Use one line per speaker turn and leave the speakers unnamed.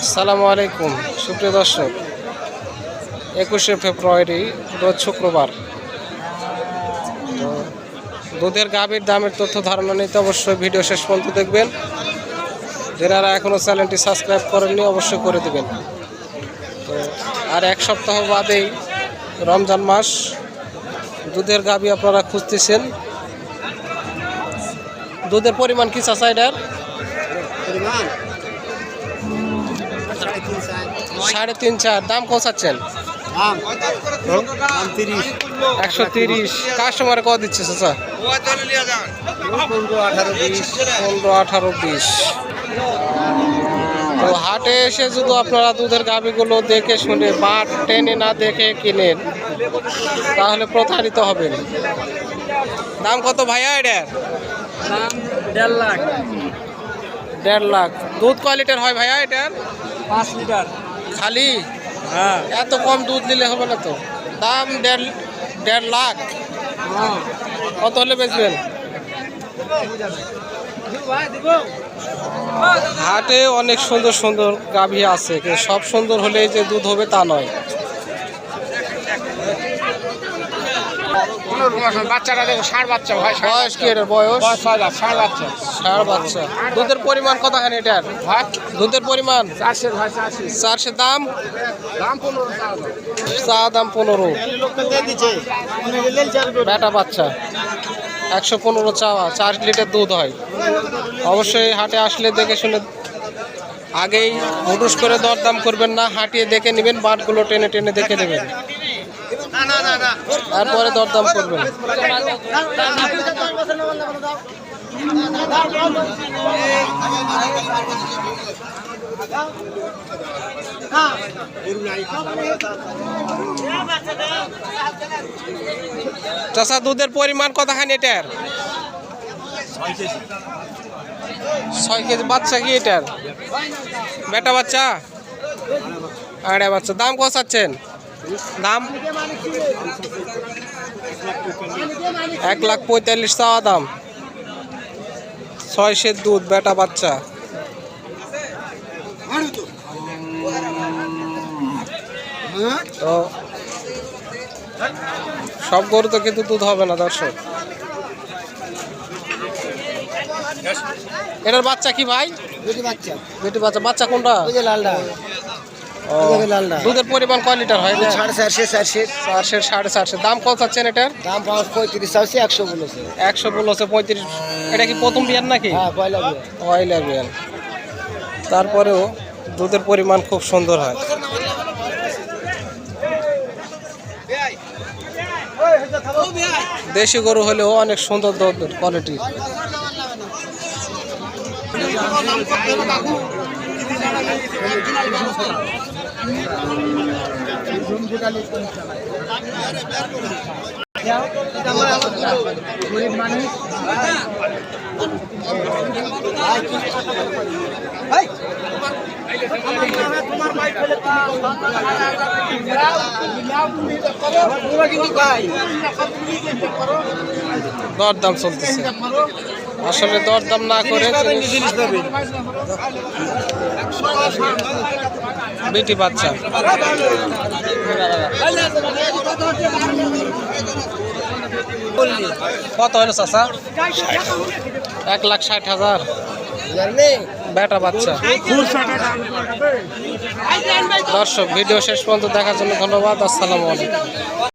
আসসালামু আলাইকুম সুপ্রিয় দর্শক, 21শে ফেব্রুয়ারি রোজ শুক্রবার। তো দুধের গাভীর দামের তথ্য ধারণা নিতে অবশ্যই ভিডিও শেষ পর্যন্ত দেখবেন। যারা এখনও চ্যানেলটি সাবস্ক্রাইব করেননি অবশ্যই করে দেবেন। তো আর এক সপ্তাহ বাদেই রমজান মাস। দুধের গাভী আপনারা খুঁজতেছেন, দুধের পরিমাণ কি চাচা এটার? 3.5-4 দাম কোথাচ্ছেন? 130। কাস্টমারে কত দিচ্ছে চাচা? 15-18-20। তো হাটে এসে যদি আপনারা দুধের গাভীগুলো দেখে শুনে বাট টেনে না দেখে কিনেন তাহলে প্রতারিত হবেন। দাম কত ভাইয়া এটার?
1.5 লাখ।
1.5 লাখ। দুধ কোয়ালিটির হয় ভাইয়া এটার?
5 লিটার
খালি?
হ্যাঁ।
এত কম দুধ নিলে হবে না তো। দাম 1.5 লাখ। কত হলে বেচবেন? হাটে অনেক সুন্দর সুন্দর গাভী আছে, কিন্তু সব সুন্দর হলে যে দুধ হবে তা নয়।
বাচ্চাটা দেখো, ষাঁড় বাচ্চা ভাই।
বয়স কি এটার? বয়স
ষাঁড় বাচ্চা।
ষাঁড় বাচ্চা। দুধের পরিমাণ কতখানি এটার? দুধের পরিমাণ
400 ভাই,
400। দাম?
দাম 15
চা দাম 15।
টাকা।
বেটা বাচ্চা 115 চাওয়া। 4 লিটার দুধ হয়। অবশ্যই হাটে আসলে দেখে শুনে আগেই হুটুস করে দরদাম করবেন না, হাঁটিয়ে দেখে নেবেন, বাটগুলো টেনে টেনে দেখে নেবেন, তারপরে দরদাম করবেন। চাচা দুধের পরিমাণ কতখানি এটার? 6 কেজি। বাচ্চা কি এটার? বেটা বাচ্চা? আড়ে বাচ্চা। দাম কত চাচ্ছেন? দাম 1,45,000 চাওয়া দাম। 6 সের দুধ, বেটা বাচ্চা। তো সব গরু তো কিন্তু দুধ হবে না দর্শক। এটার বাচ্চা কি ভাই? বেটি বাচ্চা। বাচ্চা কোনটা? ও, দুধের পরিমাণ কয় লিটার হয়? 400 450। দাম কত চাচ্ছেন এটার?
দাম 35 চাইছে, 100 বলেছে।
100 বলেছে, 35। এটা কি প্রথম বিয়ান নাকি?
হ্যাঁ,
পয়লা বিয়ান। তারপরেও দুধের পরিমাণ খুব সুন্দর হয়। দেশি গরু হলেও অনেক সুন্দর দুধ কোয়ালিটি। দরদাম চলতেছে, আসলে দরদাম না করে বেটি বাচ্চা। কত হলো চাচা? 1,60,000। বেটা বাচ্চা। দর্শক ভিডিও শেষ পর্যন্ত দেখার জন্য ধন্যবাদ। আসসালামু আলাইকুম।